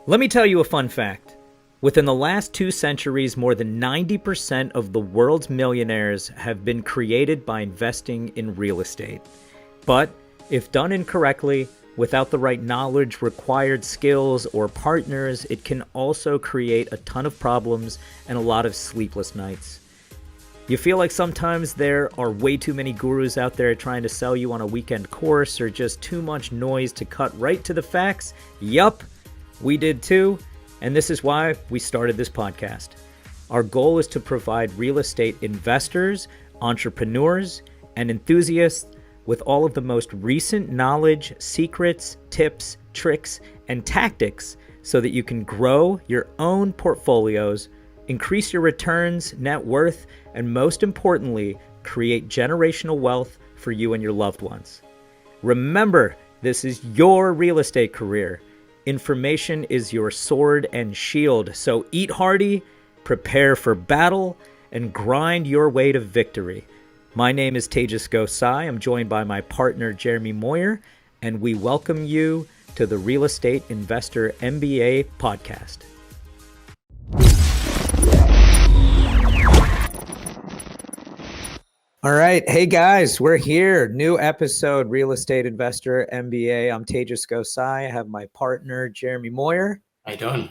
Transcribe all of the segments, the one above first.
Let me tell you a fun fact. Within the last 2 centuries, more than 90% of the world's millionaires have been created by investing in real estate. But if done incorrectly, without the right knowledge, required skills, or partners, it can also create a ton of problems and a lot of sleepless nights. You feel like sometimes there are way too many gurus out there trying to sell you on a weekend course or just too much noise to cut right to the facts? Yup, we did too, and this is why we started this podcast. Our goal is to provide real estate investors, entrepreneurs, and enthusiasts with all of the most recent knowledge, secrets, tips, tricks, and tactics so that you can grow your own portfolios, increase your returns, net worth, and most importantly, create generational wealth for you and your loved ones. Remember, this is your real estate career. Information is your sword and shield, so eat hearty, prepare for battle, and grind your way to victory. My name is Tejas Gosai. I'm joined by my partner, Jeremy Moyer, and we welcome you to the Real Estate Investor MBA podcast. All right. Hey, guys, we're here. New episode, Real Estate Investor MBA. I'm Tejas Gosai. I have my partner, Jeremy Moyer. How you doing?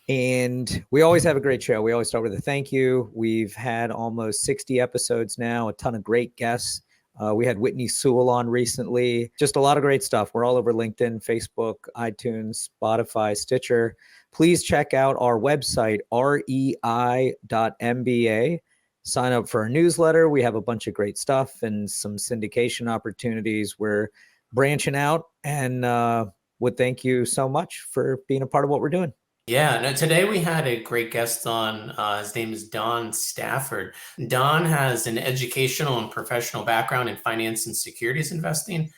And we always have a great show. We always start with a thank you. We've had almost 60 episodes now, a ton of great guests. We had Whitney Sewell on recently. Just a lot of great stuff. We're all over LinkedIn, Facebook, iTunes, Spotify, Stitcher. Please check out our website, rei.mba. Sign up for our newsletter. We have a bunch of great stuff and some syndication opportunities. We're branching out and would thank you so much for being a part of what we're doing. Yeah, no, today we had a great guest on. His name is Don Spafford. Don has an educational and professional background in finance and securities investing.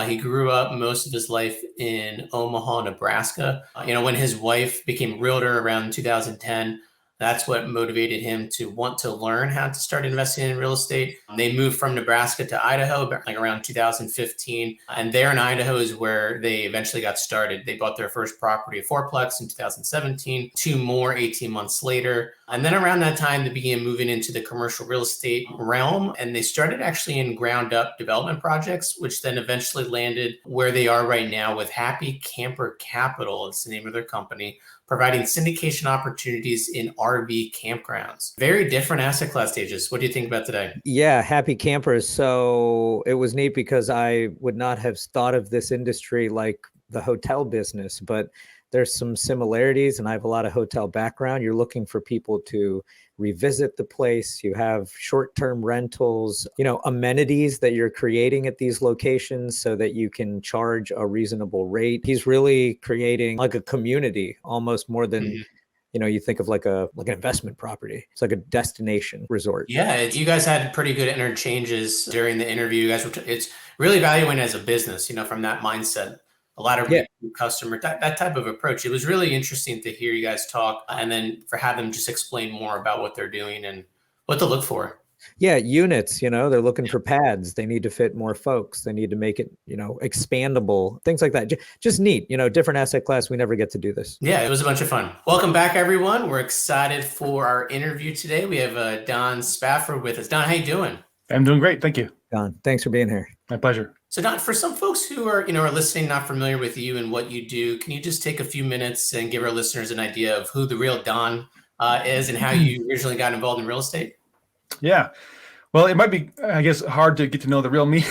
He grew up most of his life in Omaha, Nebraska. When his wife became realtor around 2010, that's what motivated him to want to learn how to start investing in real estate. They moved from Nebraska to Idaho like around 2015. And there in Idaho is where they eventually got started. They bought their first property, a fourplex, in 2017, two more 18 months later. And then around that time, they began moving into the commercial real estate realm. And they started actually in ground up development projects, which then eventually landed where they are right now with Happy Camper Capital. It's the name of their company, providing syndication opportunities in RV campgrounds. Very different asset class, Tejas. What do you think about today? Yeah, Happy Campers. So it was neat because I would not have thought of this industry like the hotel business, but there's some similarities and I have a lot of hotel background. You're looking for people to revisit the place. You have short-term rentals, amenities that you're creating at these locations so that you can charge a reasonable rate. He's really creating like a community almost more than, you think of like an investment property. It's like a destination resort. Yeah, you guys had pretty good interchanges during the interview. You guys it's really evaluating as a business, from that mindset. A lot of customer, that type of approach. It was really interesting to hear you guys talk and then have them just explain more about what they're doing and what to look for. Yeah, units, they're looking for pads. They need to fit more folks. They need to make it, expandable, things like that. Just neat, different asset class. We never get to do this. Yeah, it was a bunch of fun. Welcome back, everyone. We're excited for our interview today. We have Don Spafford with us. Don, how you doing? I'm doing great. Thank you. Don, thanks for being here. My pleasure. So Don, for some folks who are listening, not familiar with you and what you do, can you just take a few minutes and give our listeners an idea of who the real Don is and how you originally got involved in real estate? Yeah. Well, it might be, I guess, hard to get to know the real me.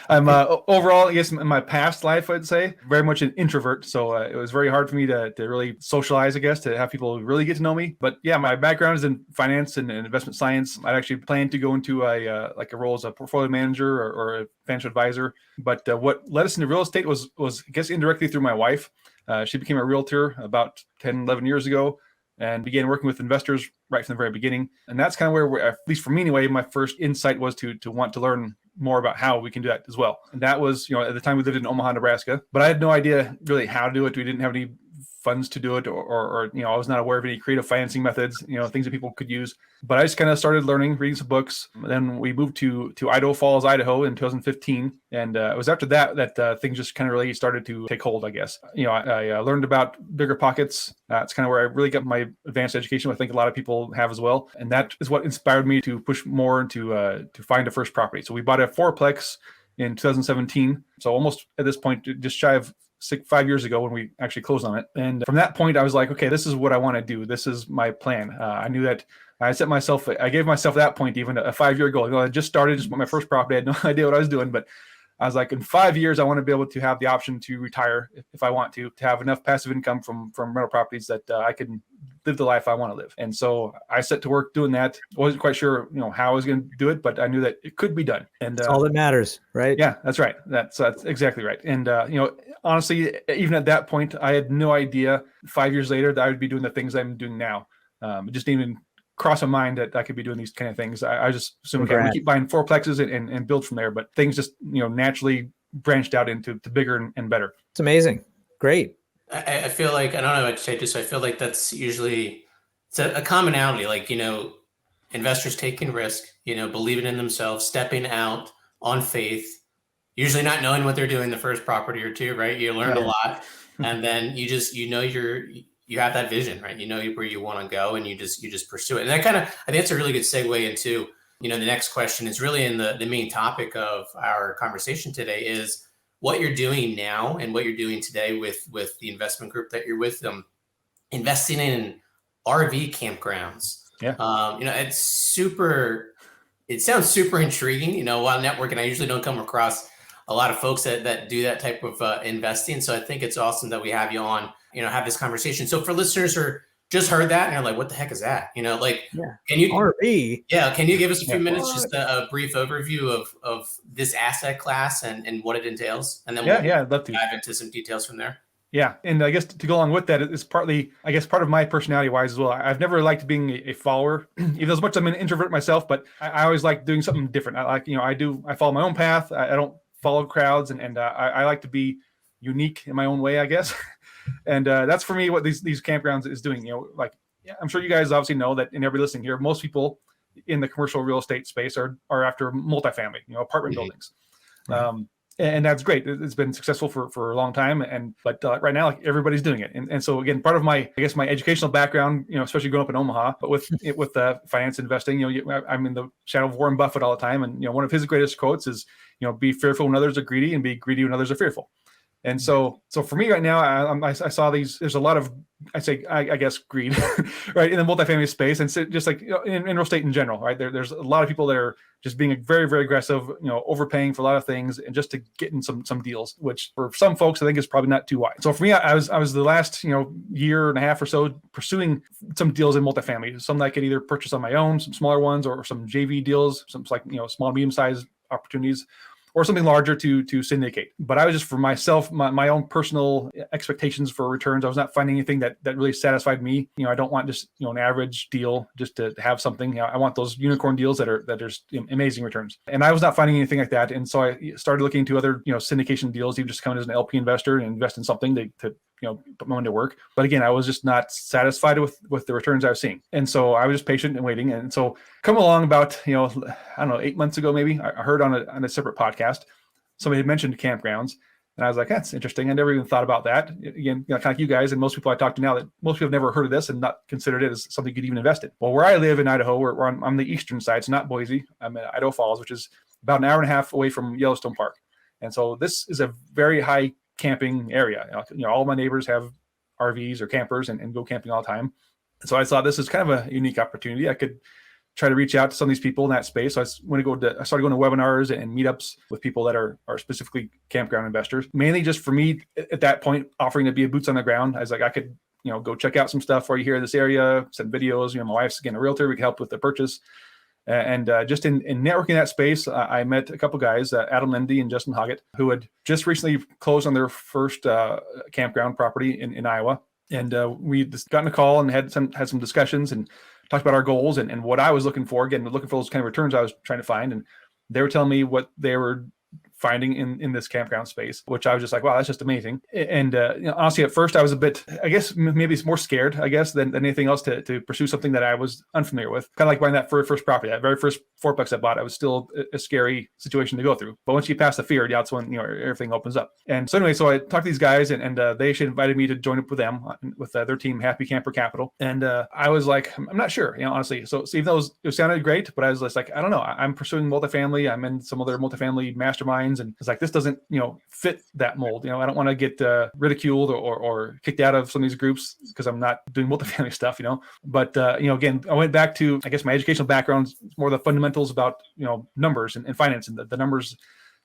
I'm overall, I guess, in my past life, I'd say, very much an introvert. So it was very hard for me to really socialize, I guess, to have people really get to know me. But yeah, my background is in finance and investment science. I actually planned to go into a role as a portfolio manager or a financial advisor. But what led us into real estate was, I guess, indirectly through my wife. She became a realtor about 10, 11 years ago, and began working with investors right from the very beginning. And that's kind of where, at least for me anyway, my first insight was to want to learn more about how we can do that as well. And that was, at the time we lived in Omaha, Nebraska, but I had no idea really how to do it. We didn't have any funds to do it, or I was not aware of any creative financing methods, things that people could use. But I just kind of started learning, reading some books. Then we moved to Idaho Falls, Idaho in 2015. And it was after that things just kind of really started to take hold, I guess. I learned about bigger pockets. It's kind of where I really got my advanced education, I think a lot of people have as well. And that is what inspired me to push more to find a first property. So we bought a fourplex in 2017. So almost at this point, just shy of 5 years ago when we actually closed on it. And from that point, I was like, okay, this is what I want to do. This is my plan. I knew that I gave myself that point, even a 5-year goal. I just started, just my first property. I had no idea what I was doing, but I was like, in 5 years, I want to be able to have the option to retire if I want to have enough passive income from rental properties that I can live the life I want to live. And so I set to work doing that. I wasn't quite sure, how I was going to do it, but I knew that it could be done. And that's all that matters, right? Yeah, that's right. That's exactly right. And, honestly, even at that point, I had no idea 5 years later that I would be doing the things I'm doing now. It just didn't even cross my mind that I could be doing these kind of things. I just assumed, okay, we keep buying fourplexes and build from there, but things just, naturally branched out into bigger and better. It's amazing. Great. I feel like, I don't know what to say, just I feel like that's usually, it's a commonality, like, investors taking risk, believing in themselves, stepping out on faith, usually not knowing what they're doing the first property or two, right? You learned a lot, and then you just, you have that vision, right? You know where you want to go, and you just pursue it. And that kind of, I think that's a really good segue into, the next question is really in the main topic of our conversation today is what you're doing now and what you're doing today with the investment group that you're with them, investing in RV campgrounds. Yeah. It sounds super intriguing, while networking, I usually don't come across a lot of folks that do that type of investing. So I think it's awesome that we have you on, have this conversation. So for listeners who just heard that and are like, what the heck is that? Can you RV? Yeah. Can you give us a few minutes, just a brief overview of this asset class and what it entails? And then I'd love to dive into some details from there. Yeah. And I guess to go along with that, it's partly, I guess, part of my personality wise as well. I've never liked being a follower, even as much as I'm an introvert myself, but I always like doing something different. I like, I follow my own path. I don't follow crowds, and I like to be unique in my own way, I guess. And that's for me what these campgrounds is doing. I'm sure you guys obviously know that, and everybody listening here, most people in the commercial real estate space are after multifamily, apartment buildings. Right. And that's great. It's been successful for a long time, but right now, like, everybody's doing it. And so again, part of my educational background, especially growing up in Omaha, but with finance investing, I'm in the shadow of Warren Buffett all the time, and one of his greatest quotes is, be fearful when others are greedy, and be greedy when others are fearful. And so for me right now, I saw these. There's a lot of, I guess, greed, right, in the multifamily space, and so just like in real estate in general, right. There's a lot of people that are just being very, very aggressive, overpaying for a lot of things, and just to get in some deals, which for some folks I think is probably not too wise. So for me, I was the last year and a half or so pursuing some deals in multifamily, some that I could either purchase on my own, some smaller ones, or some JV deals, some like small medium sized opportunities, or something larger to syndicate. But I was just, for myself, my own personal expectations for returns, I was not finding anything that really satisfied me. I don't want just an average deal just to have something. I want those unicorn deals that are just amazing returns. And I was not finding anything like that. And so I started looking into other syndication deals, even just coming as an LP investor and invest in something to put my money to work. But again, I was just not satisfied with the returns I was seeing. And so I was just patient and waiting. And so come along about, I don't know, 8 months ago, maybe, I heard on a separate podcast, somebody had mentioned campgrounds. And I was like, that's interesting. I never even thought about that. Again, kind of like you guys and most people I talk to now, that most people have never heard of this and not considered it as something you could even invest in. Well, where I live in Idaho, we're on the eastern side, so not Boise. I'm at Idaho Falls, which is about an hour and a half away from Yellowstone Park. And so this is a very high camping area. All my neighbors have RVs or campers and go camping all the time. And so I thought this is kind of a unique opportunity. I could try to reach out to some of these people in that space. So I started going to webinars and meetups with people that are specifically campground investors, mainly just for me at that point, offering to be a boots on the ground. I was like, I could, go check out some stuff for you here in this area, send videos. My wife's, again, a realtor. We could help with the purchase. And just in networking that space, I met a couple guys, Adam Lindy and Justin Hoggett, who had just recently closed on their first campground property in Iowa. And we just got in a call and had some discussions and talked about our goals and what I was looking for. Again, looking for those kind of returns I was trying to find. And they were telling me what they were finding in this campground space, which I was just like, wow, that's just amazing. And honestly, at first I was a bit, I guess maybe it's more scared, I guess, than anything else to pursue something that I was unfamiliar with. Kind of like buying that first property, that very first fourplex I bought, it was still a scary situation to go through. But once you pass the fear, that's when everything opens up. And so anyway, so I talked to these guys, and they actually invited me to join up with them with their team, Happy Camper Capital. And I was like, I'm not sure, honestly. So even though it sounded great, but I was just like, I don't know. I'm pursuing multifamily. I'm in some other multifamily masterminds, and it's like, this doesn't fit that mold. I don't want to get ridiculed or kicked out of some of these groups because I'm not doing multifamily stuff. But again, I went back to, I guess, my educational background, more the fundamentals about numbers and finance, and the numbers.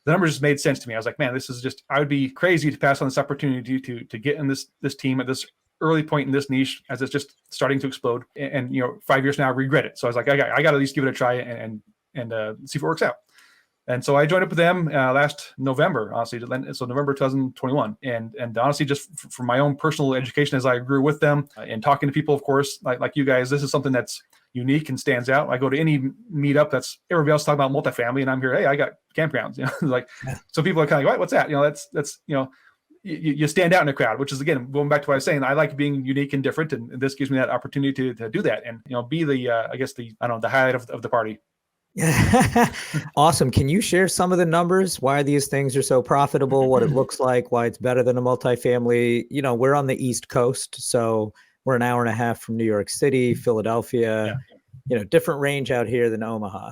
The numbers just made sense to me. I was like, man, this is just, I would be crazy to pass on this opportunity to get in this team at this early point in this niche as it's just starting to explode, and 5 years now I regret it. So I was like, I got to at least give it a try and see if it works out. And so I joined up with them last November, honestly. So November 2021, and honestly, just for my own personal education as I grew with them and talking to people, of course, like you guys, this is something that's unique and stands out. I go to any meetup that's everybody else talking about multifamily, and I'm here, hey, I got campgrounds. Like, so people are kind of like, what's that? That's you stand out in a crowd, which is, again, going back to what I was saying, I like being unique and different, and this gives me that opportunity to do that, and be the I guess the highlight of the party. Awesome. Can you share some of the numbers? Why these things are so profitable, what it looks like, why it's better than a multifamily? We're on the East Coast, so we're an hour and a half from New York City, Philadelphia, different range out here than Omaha.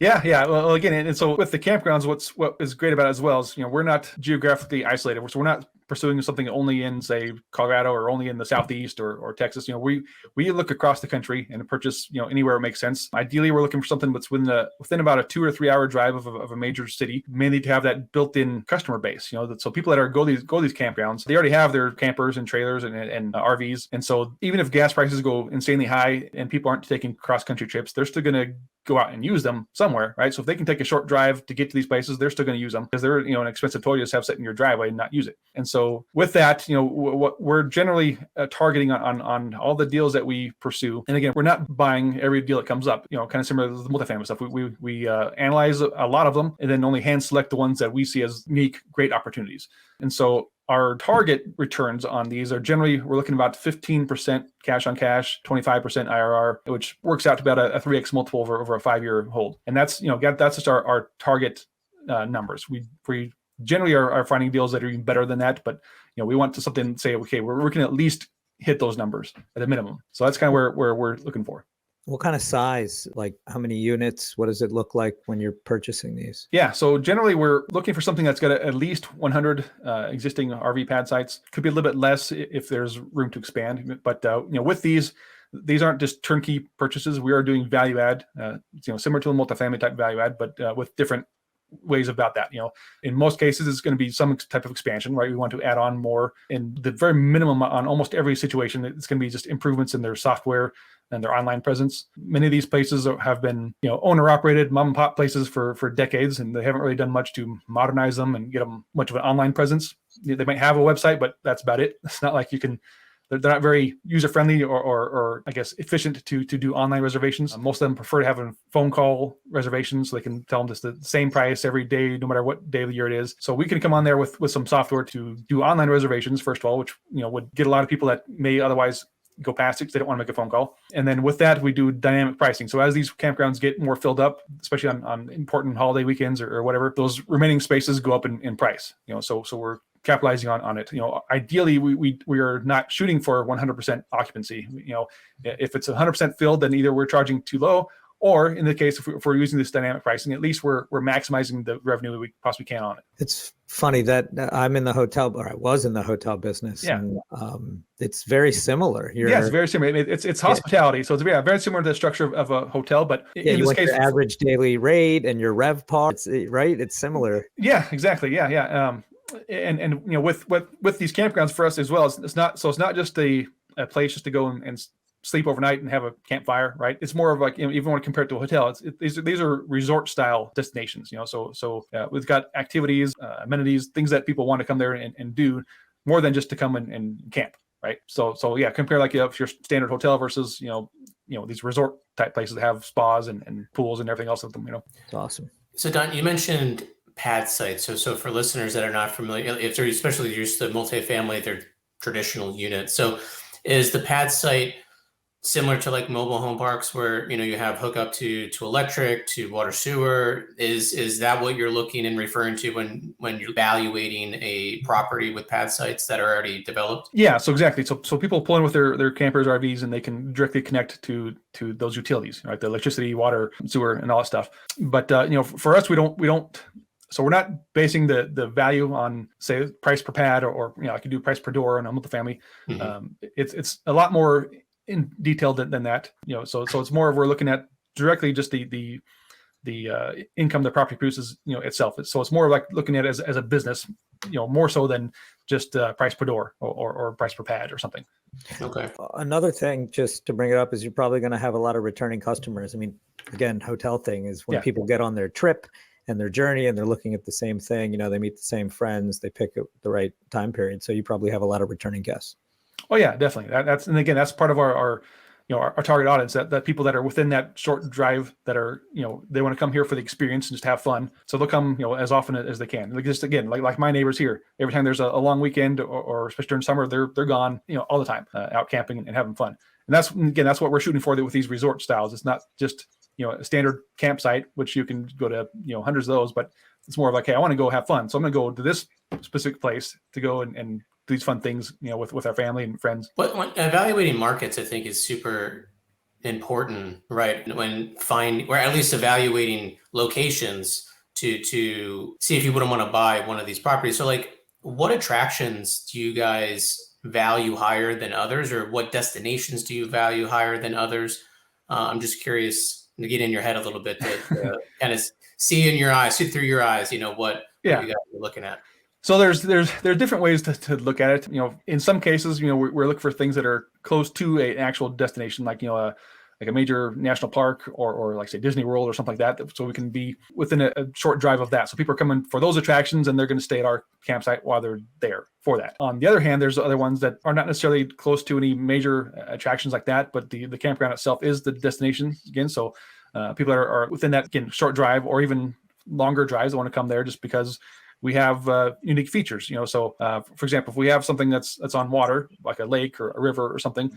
Yeah. Well, again, and so with the campgrounds, what is great about it as well is, we're not geographically isolated. So we're not pursuing something only in, say, Colorado or only in the Southeast or Texas. We look across the country and purchase, anywhere it makes sense. Ideally, we're looking for something that's within about a 2 or 3 hour drive of a major city, mainly to have that built-in customer base. So people that go these campgrounds, they already have their campers and trailers and RVs. And so even if gas prices go insanely high and people aren't taking cross-country trips, they're still going to go out and use them somewhere, right? So if they can take a short drive to get to these places, they're still going to use them because they're, an expensive toy to just have set in your driveway and not use it. And so with that, what we're generally targeting on all the deals that we pursue. And again, we're not buying every deal that comes up, kind of similar to the multifamily stuff. We analyze a lot of them and then only hand select the ones that we see as unique, great opportunities. And so our target returns on these are generally, we're looking about 15% cash on cash, 25% IRR, which works out to about a 3x multiple over a 5-year hold. And that's, that's just our target numbers. We generally are finding deals that are even better than that, but we want to something say, okay, we're going to at least hit those numbers at a minimum. So that's kind of where we're looking for. What kind of size? Like how many units? What does it look like when you're purchasing these? Yeah, so generally we're looking for something that's got at least 100 existing RV pad sites. Could be a little bit less if there's room to expand. But with these aren't just turnkey purchases. We are doing value add, similar to a multifamily type value add, but with different ways about that. In most cases, it's going to be some type of expansion, right? We want to add on more. In the very minimum on almost every situation, it's going to be just improvements in their software and their online presence. Many of these places have been, owner operated mom and pop places for decades, and they haven't really done much to modernize them and get them much of an online presence. They might have a website, but that's about it. It's not like they're not very user friendly or I guess efficient to do online reservations. Most of them prefer to have a phone call reservation so they can tell them just the same price every day, no matter what day of the year it is. So we can come on there with some software to do online reservations, first of all, which would get a lot of people that may otherwise go past it because they don't want to make a phone call. And then with that, we do dynamic pricing. So as these campgrounds get more filled up, especially on important holiday weekends or whatever, those remaining spaces go up in price. So we're capitalizing on it. Ideally, we are not shooting for 100% occupancy. If it's 100% filled, then either we're charging too low, or in the case if we're using this dynamic pricing, at least we're maximizing the revenue that we possibly can on it. It's funny that I'm in the hotel, or I was in the hotel business. Yeah. And it's very similar. It's very similar. It's hospitality, so it's very similar to the structure of a hotel. But in you this case, your average daily rate and your RevPAR, right? It's similar. Yeah, exactly. Yeah. And with these campgrounds for us as well, it's not just a place just to go and sleep overnight and have a campfire, right? It's more of like, even want to compare it to a hotel, these are resort style destinations, so we've got activities, amenities, things that people want to come there and do more than just to come and camp, right? So yeah, compare like if your standard hotel versus these resort type places that have spas and pools and everything else with them. It's awesome. So Don, you mentioned pad sites. So for listeners that are not familiar, if they're especially used to multifamily, they're traditional units. So is the pad site similar to like mobile home parks where, you have hookup to electric, to water sewer? Is that what you're looking and referring to when you're evaluating a property with pad sites that are already developed? Yeah, so exactly. So people pull in with their campers, RVs, and they can directly connect to those utilities, right? The electricity, water, sewer, and all that stuff. But for us, we don't. So we're not basing the value on, say, price per pad, or I could do price per door on a multifamily. It's a lot more in detail than that. So it's more of, we're looking at directly just the income the property produces, itself. So it's more like looking at it as a business, more so than just price per door or price per pad or something. Okay. Another thing, just to bring it up, is you're probably going to have a lot of returning customers. I mean, again, hotel thing is when people get on their trip and their journey and they're looking at the same thing, they meet the same friends, they pick the right time period. So you probably have a lot of returning guests. Oh yeah, definitely. And again, that's part of our target audience, that people that are within that short drive, that are, they want to come here for the experience and just have fun. So they'll come, as often as they can. Like, just again, like my neighbors here, every time there's a long weekend, or especially during summer, they're gone, all the time, out camping and having fun. And that's what we're shooting for with these resort styles. It's not just, a standard campsite, which you can go to, hundreds of those, but it's more of like, hey, I want to go have fun. So I'm going to go to this specific place to go and do these fun things, with our family and friends. But when evaluating markets, I think, is super important, right? We're at least evaluating locations to see if you wouldn't want to buy one of these properties. So like, what attractions do you guys value higher than others, or what destinations do you value higher than others? I'm just curious to get in your head a little bit to kind of see through your eyes, what you guys are looking at. So there's different ways to look at it. In some cases, we're looking for things that are close to an actual destination, like like a major national park, or like, say, Disney World or something like that. So we can be within a short drive of that. So people are coming for those attractions, and they're going to stay at our campsite while they're there for that. On the other hand, there's other ones that are not necessarily close to any major attractions like that, but the campground itself is the destination again. So people that are within that, again, short drive or even longer drives, that want to come there just because we have unique features. So for example, if we have something that's on water, like a lake or a river or something,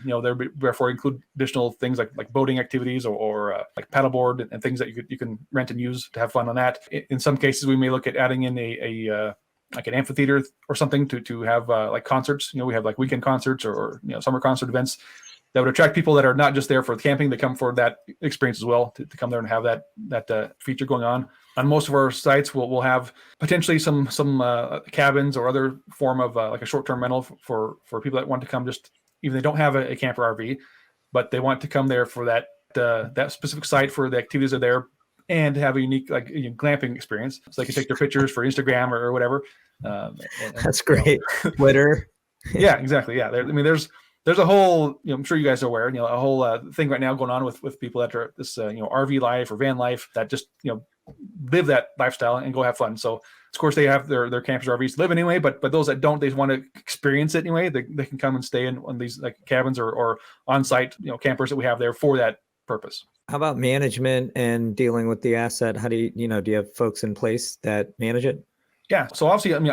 therefore include additional things like boating activities, or like paddleboard and things that you can rent and use to have fun on that. In some cases, we may look at adding in a like an amphitheater or something to have like concerts. We have like weekend concerts, or summer concert events that would attract people that are not just there for camping. They come for that experience as well, to come there and have that feature going on. On most of our sites, we'll have potentially some cabins or other form of like a short-term rental for people that want to come, just even they don't have a camper RV, but they want to come there for that specific site, for the activities are there, and have a unique, like, glamping experience, so they can take their pictures for Instagram or whatever. That's great. Twitter. Yeah, exactly. Yeah, there's a whole, I'm sure you guys are aware, a whole thing right now going on with people that are this, RV life or van life, that just, live that lifestyle and go have fun. So of course they have their campers, RVs to live in anyway, but those that don't, they just want to experience it anyway. They can come and stay in one of these like cabins or on-site, campers that we have there for that purpose. How about management and dealing with the asset? How do you, do you have folks in place that manage it? Yeah. So obviously,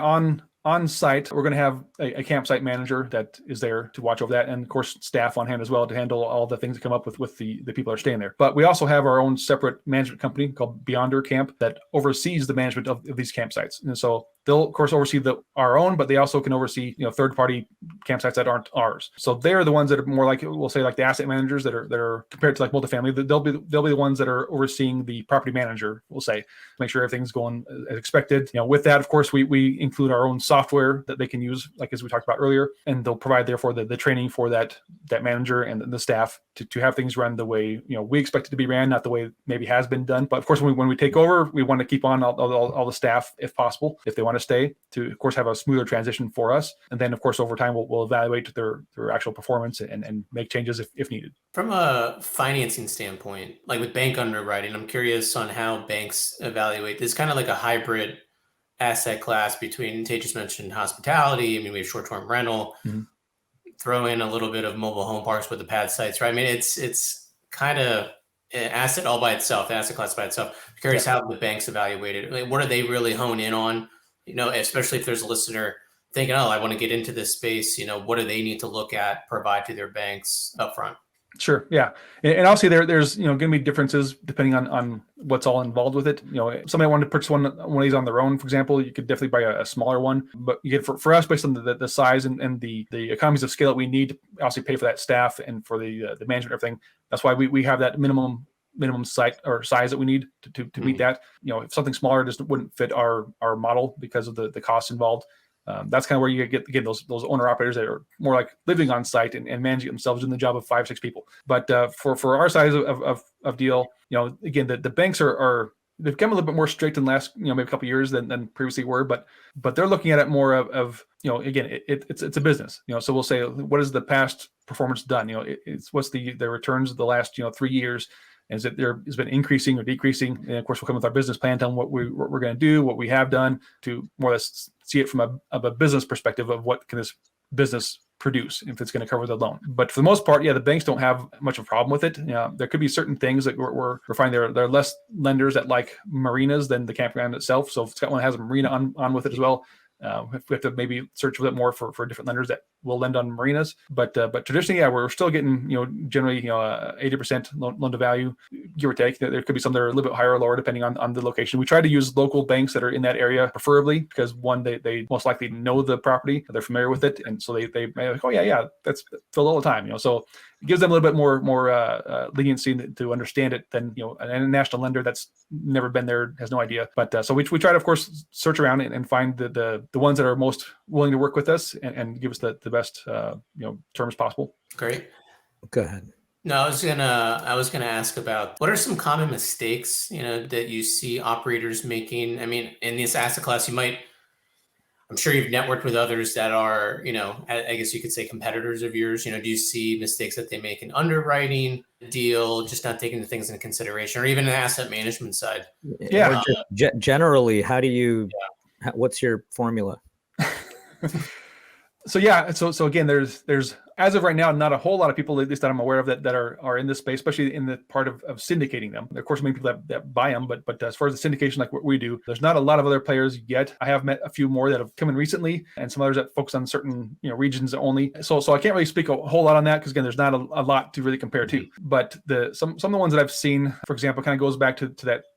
on site, we're going to have a campsite manager that is there to watch over that, and of course staff on hand as well to handle all the things that come up with the people that are staying there. But we also have our own separate management company called Beyonder Camp that oversees the management of these campsites. And so they'll of course oversee our own, but they also can oversee third-party campsites that aren't ours. So they're the ones that are more like, we'll say, like the asset managers that are compared to like multifamily. They'll be the ones that are overseeing the property manager, we'll say, to make sure everything's going as expected. With that, of course, we include our own software that they can use, like as we talked about earlier, and they'll provide therefore the training for that manager and the staff to have things run the way we expect it to be ran, not the way maybe has been done. But of course, when we take over, we want to keep on all the staff if possible, if they want to stay, to of course have a smoother transition for us. And then of course over time we'll evaluate their actual performance and make changes if needed. From a financing standpoint, like with bank underwriting, I'm curious on how banks evaluate this. Kind of like a hybrid asset class between, Tate just mentioned hospitality. I mean, we have short-term rental, throw in a little bit of mobile home parks with the pad sites, right? I mean, it's kind of asset all by itself, the asset class by itself. I'm curious how the banks evaluate it. Like, what do they really hone in on? Especially if there's a listener thinking, oh, I want to get into this space. What do they need to look at, provide to their banks up front? Sure. Yeah. And obviously there's, going to be differences depending on what's all involved with it. Somebody wanted to purchase one of these on their own, for example, you could definitely buy a smaller one, but you get for us based on the size and the economies of scale that we need to obviously pay for that staff and for the management and everything. That's why we have that minimum site or size that we need to meet that. If something smaller just wouldn't fit our model because of the costs involved. That's kind of where you get those owner operators that are more like living on site and managing it themselves, doing the job of 5-6 people. But for our size of deal, again, the banks are they've become a little bit more strict in the last maybe a couple of years than previously were, but they're looking at it more of again, it's a business. So we'll say, what has the past performance done? It's what's the returns of the last 3 years. Is it there has been increasing or decreasing? And of course, we'll come with our business plan, tell them what we're going to do, what we have done, to more or less see it from a business perspective of what can this business produce if it's going to cover the loan. But for the most part, the banks don't have much of a problem with it. There could be certain things that we're finding there are less lenders that like marinas than the campground itself. So if it's got one that has a marina on with it as well, we have to maybe search a bit more for different lenders that will lend on marinas. But traditionally, we're still getting generally 80% loan to value, give or take. There could be some that are a little bit higher or lower depending on the location. We try to use local banks that are in that area, preferably because one, they most likely know the property, they're familiar with it, and so they may like, oh yeah, that's filled all the time. So it gives them a little bit more leniency to understand it than a national lender that's never been there, has no idea. But so we try to, of course, search around and find the ones that are most willing to work with us and give us the best terms possible. Great. Go ahead. No, I was gonna ask about what are some common mistakes that you see operators making. I mean, in this asset class, I'm sure you've networked with others that are, I guess you could say competitors of yours. Do you see mistakes that they make in underwriting the deal, just not taking the things into consideration, or even the asset management side? Yeah. Generally, how do you? What's your formula? So again, there's as of right now, not a whole lot of people, at least that I'm aware of, that are in this space, especially in the part of syndicating them. Of course, many people that buy them, but as far as the syndication, like what we do, there's not a lot of other players yet. I have met a few more that have come in recently, and some others that focus on certain regions only. So I can't really speak a whole lot on that because again, there's not a lot to really compare to. But some of the ones that I've seen, for example, kind of goes back to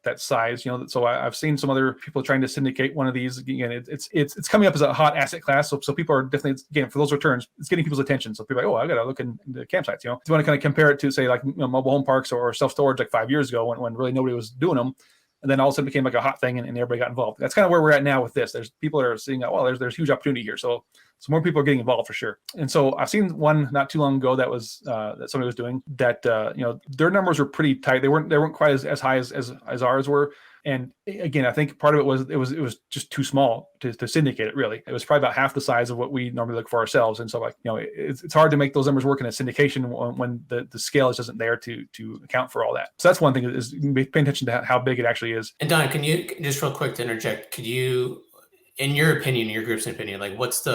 that size. So I've seen some other people trying to syndicate one of these. Again, it's coming up as a hot asset class. So people are definitely, again, for those returns, it's getting people's attention. So people are like, oh, I got to look in the campsites. If you want to kind of compare it to, say, like mobile home parks or self-storage like 5 years ago when really nobody was doing them. And then all of a sudden it became like a hot thing and everybody got involved. That's kind of where we're at now with this. There's people that are seeing, there's huge opportunity here. So more people are getting involved for sure. And so I've seen one not too long ago that was that somebody was doing that. Their numbers were pretty tight. They weren't quite as high as ours were. And again, I think part of it was just too small to syndicate it. Really, it was probably about half the size of what we normally look for ourselves. And so, it's hard to make those numbers work in a syndication when the scale just isn't there to account for all that. So that's one thing, is paying attention to how big it actually is. And Don, can you just real quick to interject? Could you, in your opinion, your group's opinion, like what's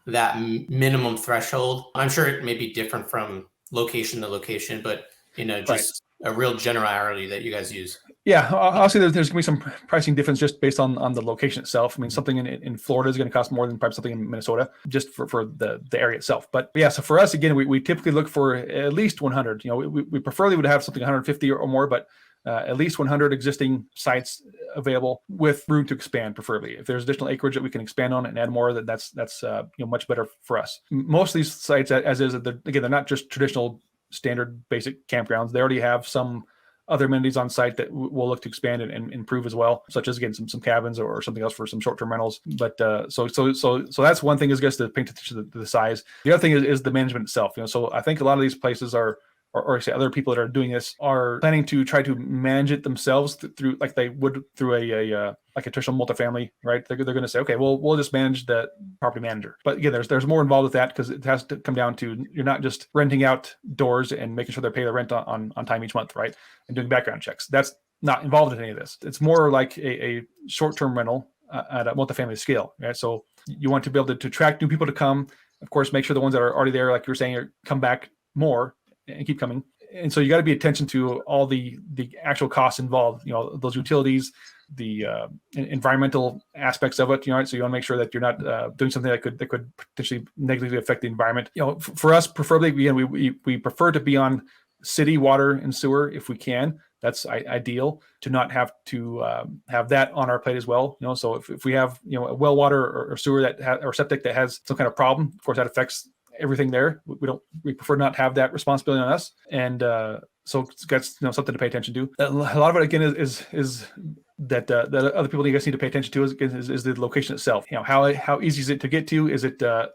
that minimum threshold? I'm sure it may be different from location to location, but just a real generality that you guys use. Yeah, obviously there's going to be some pricing difference just based on the location itself. I mean, something in Florida is going to cost more than probably something in Minnesota, just for the area itself. But yeah, so for us, again, we typically look for at least 100. We preferably would have something 150 or more, but at least 100 existing sites available with room to expand, preferably. If there's additional acreage that we can expand on and add more, that's much better for us. Most of these sites, as is, they're not just traditional standard basic campgrounds. They already have some other amenities on site that we'll look to expand and improve as well, such as, again, some cabins or something else for some short-term rentals. But so that's one thing, is just to pay attention to the size. The other thing is the management itself. So I think a lot of these places are, or say other people that are doing this, are planning to try to manage it themselves through, like they would through a traditional multifamily, right? They're going to say, okay, we'll just manage the property manager. But again, there's more involved with that, because it has to come down to, you're not just renting out doors and making sure they pay the rent on time each month, right? And doing background checks. That's not involved in any of this. It's more like a short-term rental at a multifamily scale, right? So you want to be able to attract new people to come. Of course, make sure the ones that are already there, like you were saying, come back more and keep coming. And so you got to be attention to all the actual costs involved, those utilities, the environmental aspects of it, so you want to make sure that you're not doing something that could potentially negatively affect the environment. For us, preferably, again, we prefer to be on city water and sewer if we can. That's ideal, to not have to have that on our plate as well. So if we have a well water or sewer or septic that has some kind of problem, of course that affects everything there. We prefer not have that responsibility on us, and so that's something to pay attention to. A lot of it again is that other people you guys need to pay attention to is the location itself. How easy is it to get to? Is it the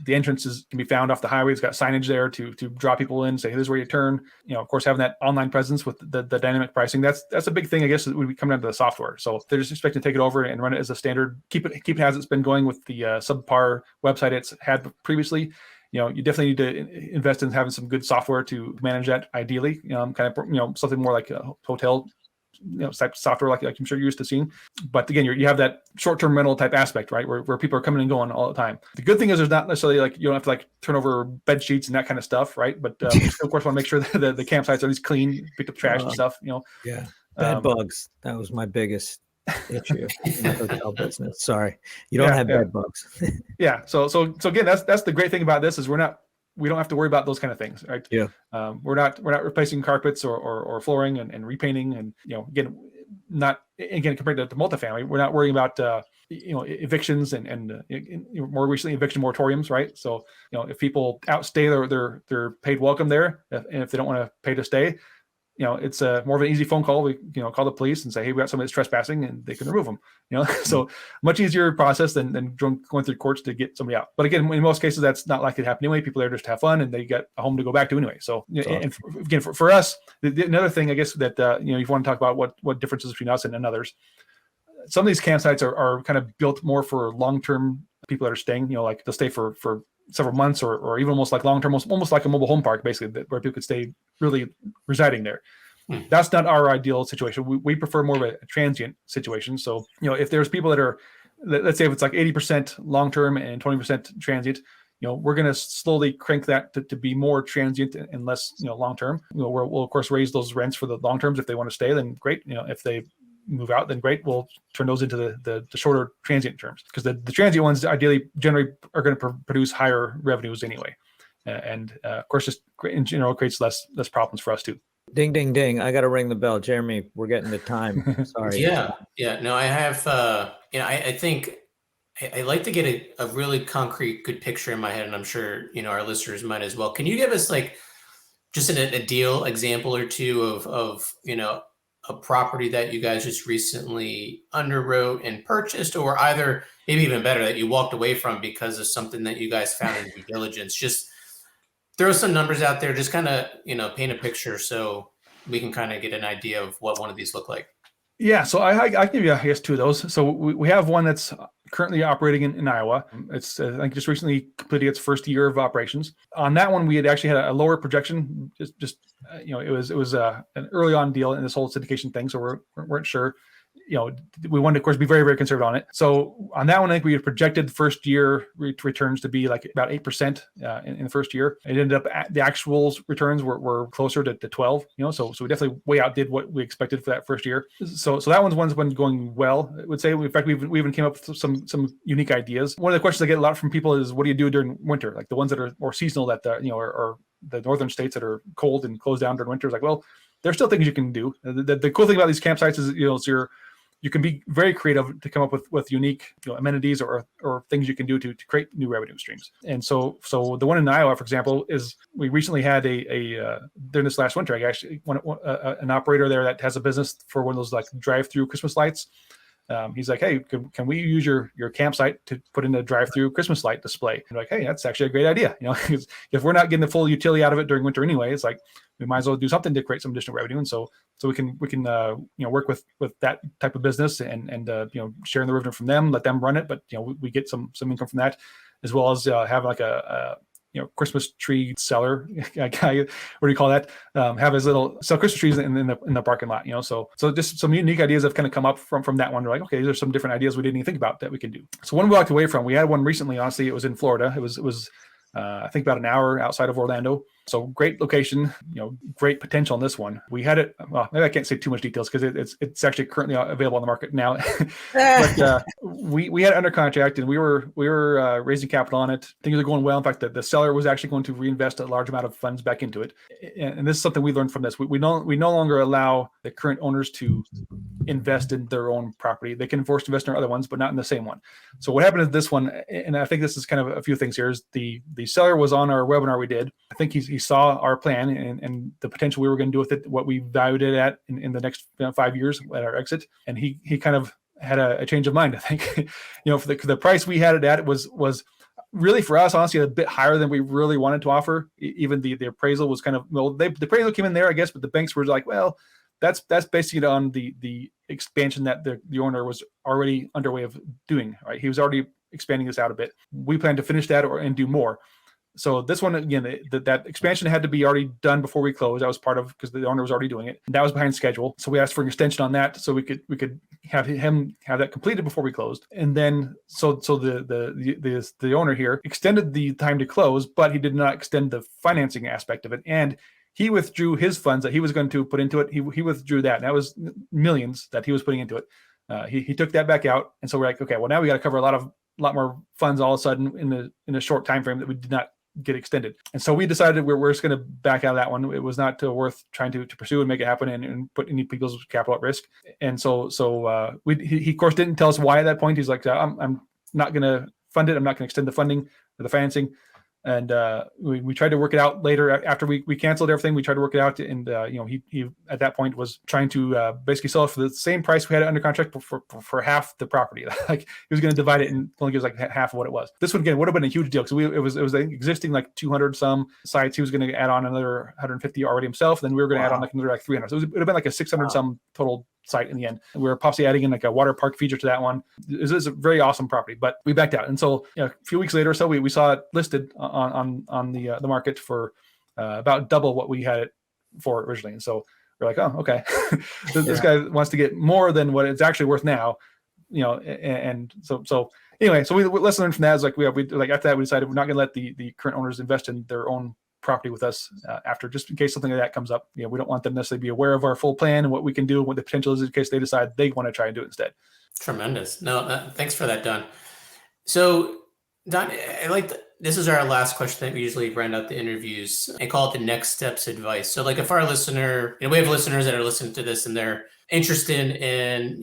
entrances can be found off the highway? It's got signage there to draw people in, say, hey, this is where you turn. Of course, having that online presence with the dynamic pricing, that's a big thing, I guess, when we come down to the software. So if they're just expecting to take it over and run it as a standard, keep it as it's been going with the subpar website it's had previously. You definitely need to invest in having some good software to manage that. Ideally, something more like a hotel, type software like I'm sure you're used to seeing. But again, you have that short-term rental type aspect, right, where people are coming and going all the time. The good thing is there's not necessarily you don't have to turn over bed sheets and that kind of stuff, right? But we still, of course, want to make sure that the campsites are at least clean, picked up trash and stuff. Yeah, bed bugs. That was my biggest issue in the hotel business. Sorry, you don't have bed bugs. Yeah. So again, that's the great thing about this is we don't have to worry about those kind of things, right? Yeah. We're not replacing carpets or flooring and repainting, and again compared to multifamily, we're not worrying about evictions and more recently eviction moratoriums, right? So if people outstay their paid welcome there, and if they don't want to pay to stay, it's more of an easy phone call. We, call the police and say, hey, we got somebody that's trespassing, and they can remove them. So much easier process than going through courts to get somebody out. But again, in most cases, that's not likely to happen anyway. People are there just to have fun, and they get a home to go back to anyway. So, and again, for us, another thing, I guess, that, if you want to talk about what differences between us and others, some of these campsites are kind of built more for long-term people that are staying, like they'll stay for several months or even almost like long-term, almost like a mobile home park, basically, where people could stay really residing there. That's not our ideal situation. We prefer more of a transient situation. So, if there's people that are, let's say if it's like 80% long-term and 20% transient, we're going to slowly crank that to be more transient and less, long-term. We'll of course raise those rents for the long-terms. If they want to stay, then great. If they move out, then great. We'll turn those into the shorter transient terms, because the transient ones ideally generally are going to produce higher revenues anyway. And of course, just in general creates less problems for us too. Ding, ding, ding. I got to ring the bell. Jeremy, we're getting to time. Sorry. Yeah. No, I have, I think I like to get a really concrete, good picture in my head, and I'm sure, our listeners might as well. Can you give us just a deal example or two of a property that you guys just recently underwrote and purchased, or either maybe even better, that you walked away from because of something that you guys found in due diligence? Just throw some numbers out there, just kind of, paint a picture so we can kind of get an idea of what one of these look like. Yeah. So I give you, I guess, two of those. So we have one that's currently operating in Iowa. It's, I think, just recently completed its first year of operations. On that one, we had actually had a lower projection. It was an early on deal in this whole syndication thing. So we weren't sure. We wanted to, of course, be very, very conservative on it. So on that one, I think we had projected first year returns to be like about 8% in the first year. It ended up the actual returns were closer to 12. So we definitely way outdid what we expected for that first year. So that one's been going well, I would say. In fact, we even came up with some unique ideas. One of the questions I get a lot from people is, what do you do during winter? Like the ones that are more seasonal, that are the northern states that are cold and closed down during winter. It's like, well, there's still things you can do. The cool thing about these campsites is, you can be very creative to come up with unique amenities or things you can do to create new revenue streams. And so the one in Iowa, for example, is we recently had during this last winter, I actually an operator there that has a business for one of those like drive-through Christmas lights. He's like, hey, can we use your campsite to put in a drive-through Christmas light display? And like, hey, that's actually a great idea. If we're not getting the full utility out of it during winter anyway, it's like, we might as well do something to create some additional revenue. And so we can work with that type of business and sharing the revenue from them, let them run it, but we get some income from that, as well as have like a Christmas tree seller guy, what do you call that? Have his little sell Christmas trees in the parking lot, So just some unique ideas have kind of come up from that one. We're like, okay, there's some different ideas we didn't even think about that we can do. So one we walked away from, we had one recently, honestly, it was in Florida. It was I think about an hour outside of Orlando. So great location, great potential in this one. We had it. Well, maybe I can't say too much details because it's actually currently available on the market now. But we had it under contract, and we were raising capital on it. Things are going well. In fact, the seller was actually going to reinvest a large amount of funds back into it. And this is something we learned from this. We no longer allow the current owners to invest in their own property. They can force to invest in other ones, but not in the same one. So what happened is this one, and I think this is kind of a few things here, is the seller was on our webinar we did. I think he saw our plan and the potential we were going to do with it, what we valued it at in the next 5 years at our exit. And he kind of had a change of mind, I think. For the price we had it at, it was really, for us, honestly, a bit higher than we really wanted to offer. Even the appraisal was kind of, the appraisal came in there, I guess, but the banks were like, well, that's basically on the expansion that the owner was already underway of doing, right? He was already expanding this out a bit. We plan to finish that and do more. So this one, again, that expansion had to be already done before we closed. That was part of, because the owner was already doing it. That was behind schedule. So we asked for an extension on that so we could have him have that completed before we closed. And then so the owner here extended the time to close, but he did not extend the financing aspect of it. And he withdrew his funds that he was going to put into it. He withdrew that. And that was millions that he was putting into it. He took that back out. And so we're like, okay, well, now we got to cover a lot more funds all of a sudden in a short time frame that we did not get extended. And so we decided we're just going to back out of that one. It was not worth trying to pursue and make it happen and put any people's capital at risk. And so he of course didn't tell us why at that point. He's like, I'm not going to fund it. I'm not going to extend the funding or the financing. And we tried to work it out later after we canceled everything. We tried to work it out, and he at that point was trying to basically sell it for the same price we had it under contract for half the property. Like he was going to divide it and only give us like half of what it was. This one again would have been a huge deal because it was existing like 200 some sites. He was going to add on another 150 already himself. Then we were going to add on like another like 300. So it would have been like a 600 some total site in the end. We were possibly adding in like a water park feature to that one. It was a very awesome property, but we backed out. And so a few weeks later or so, we saw it listed on the market for about double what we had it for originally. And so we're like, oh, okay, this guy wants to get more than what it's actually worth now, and so anyway, so we let's learn from that. Is like we like after that we decided we're not going to let the current owners invest in their own property with us after, just in case something like that comes up. We don't want them necessarily be aware of our full plan and what we can do and what the potential is in case they decide they want to try and do it instead. Tremendous. No, thanks for that, Don. So Don, this is our last question that we usually round out the interviews and call it the next steps advice. So like if our listener, we have listeners that are listening to this and they're interested in,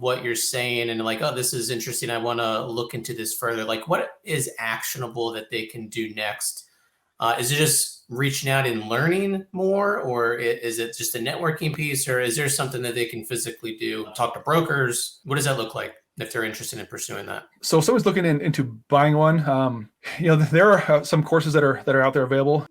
what you're saying and like, oh, this is interesting. I want to look into this further. Like what is actionable that they can do next? Is it just reaching out and learning more, or is it just a networking piece, or is there something that they can physically do? Talk to brokers? What does that look like if they're interested in pursuing that? So if someone's looking into buying one, there are some courses that are out there available.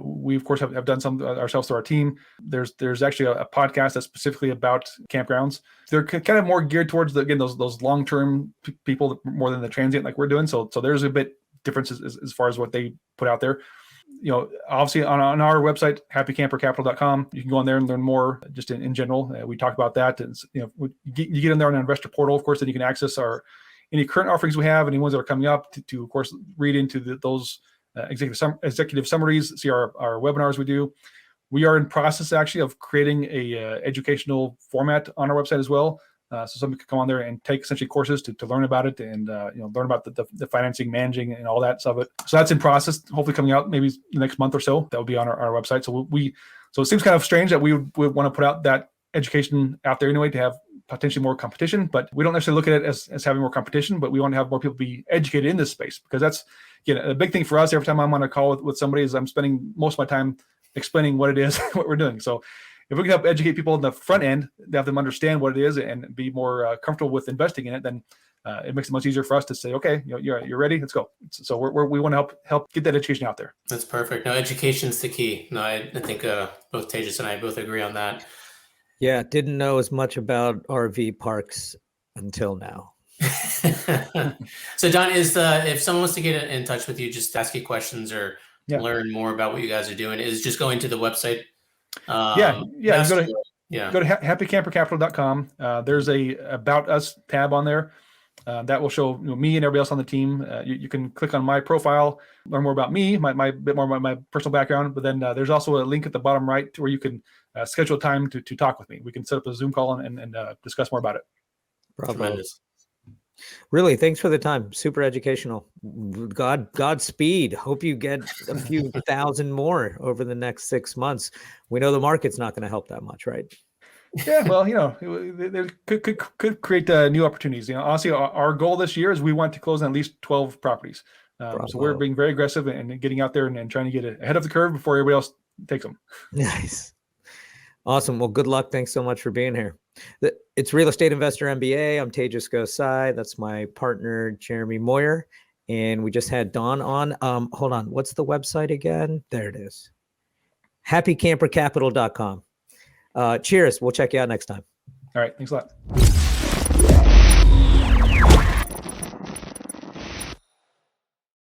We of course have done some ourselves through our team. There's actually a podcast that's specifically about campgrounds. They're kind of more geared towards those long-term people more than the transient like we're doing. So there's a bit differences as far as what they put out there. Obviously on our website, happycampercapital.com, you can go on there and learn more just in general. We talk about that. And, you get in there on an investor portal, of course, then you can access any current offerings we have, any ones that are coming up to of course, read into those executive summaries, see our webinars we do. We are in process actually of creating a educational format on our website as well. So somebody could come on there and take essentially courses to learn about it and learn about the financing, managing, and all that stuff. So that's in process. Hopefully coming out maybe the next month or so. That will be on our website. So it seems kind of strange that we would want to put out that education out there anyway to have potentially more competition. But we don't necessarily look at it as having more competition. But we want to have more people be educated in this space, because that's a big thing for us. Every time I'm on a call with somebody, is I'm spending most of my time explaining what it is, what we're doing. So if we can help educate people in the front end, have them understand what it is and be more comfortable with investing in it, then it makes it much easier for us to say, okay, you're ready, let's go. So we want to help get that education out there. That's perfect. No, education's the key. No, I think both Tejas and I both agree on that. Yeah, didn't know as much about RV parks until now. So Don, if someone wants to get in touch with you, just ask you questions or learn more about what you guys are doing, is just going to the website. Go to happycampercapital.com. There's a About Us tab on there. That will show me and everybody else on the team. You can click on my profile, learn more about me, my bit more about my personal background. But then there's also a link at the bottom right where you can schedule time to talk with me. We can set up a Zoom call and discuss more about it. Bravo. Tremendous. Really, thanks for the time. Super educational. Godspeed. Hope you get a few thousand more over the next 6 months. We know the market's not going to help that much, right? Yeah, well, there could create new opportunities. Honestly, our goal this year is we want to close on at least 12 properties. So we're being very aggressive and getting out there and trying to get ahead of the curve before everybody else takes them. Nice. Awesome. Well, good luck. Thanks so much for being here. It's Real Estate Investor MBA. I'm Tejas Gosai. That's my partner, Jeremy Moyer. And we just had Don on. Hold on. What's the website again? There it is. happycampercapital.com. Cheers. We'll check you out next time. All right. Thanks a lot.